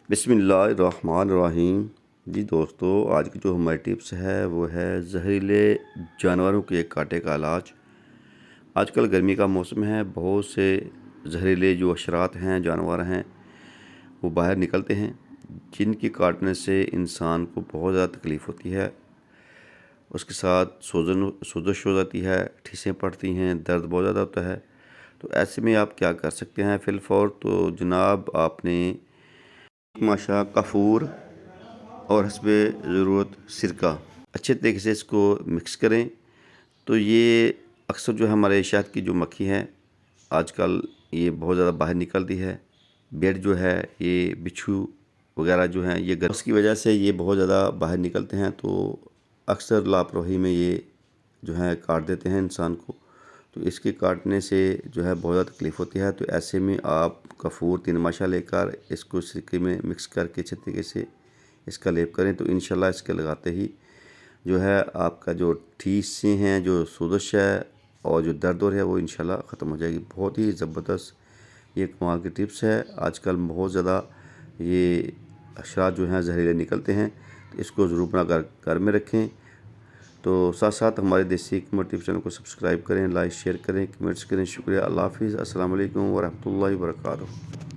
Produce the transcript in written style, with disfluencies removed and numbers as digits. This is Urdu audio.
بسم اللہ الرحمن الرحیم۔ جی دوستو، آج کی جو ہماری ٹپس ہے وہ ہے زہریلے جانوروں کے کاٹے کا علاج۔ آج کل گرمی کا موسم ہے، بہت سے زہریلے جو حشرات ہیں، جانور ہیں، وہ باہر نکلتے ہیں جن کے کاٹنے سے انسان کو بہت زیادہ تکلیف ہوتی ہے۔ اس کے ساتھ سوزش ہو جاتی ہے، ٹھیسیں پڑتی ہیں، درد بہت زیادہ ہوتا ہے۔ تو ایسے میں آپ کیا کر سکتے ہیں فی الفور؟ تو جناب آپ نے ماشا کافور اور حسب ضرورت سرکہ اچھے طریقے سے اس کو مکس کریں۔ تو یہ اکثر جو ہمارے شہد کی جو مکھی ہے آج کل یہ بہت زیادہ باہر نکلتی ہے، بیڈ جو ہے یہ بچھو وغیرہ جو ہیں یہ اس کی وجہ سے یہ بہت زیادہ باہر نکلتے ہیں، تو اکثر لاپرواہی میں یہ جو ہے کاٹ دیتے ہیں انسان کو۔ تو اس کے کاٹنے سے جو ہے بہت زیادہ تکلیف ہوتی ہے۔ تو ایسے میں آپ کافور 3 ماشا لے کر اس کو سرکے میں مکس کر کے اچھے طریقے سے اس کا لیپ کریں، تو انشاءاللہ اس کے لگاتے ہی جو ہے آپ کا جو ٹھیسیں ہیں، جو سوزش ہے اور جو درد ہے وہ انشاءاللہ ختم ہو جائے گی۔ بہت ہی زبردست یہ کمال کی ٹپس ہے۔ آج کل بہت زیادہ یہ حشرات جو ہیں زہریلے نکلتے ہیں، تو اس کو ضرور بنا کر گھر میں رکھیں۔ تو ساتھ ساتھ ہمارے دیسی حکمت ٹیوب چینل کو سبسکرائب کریں، لائک شیئر کریں، کمنٹس کریں۔ شکریہ، اللہ حافظ، السلام علیکم ورحمۃ اللہ وبرکاتہ۔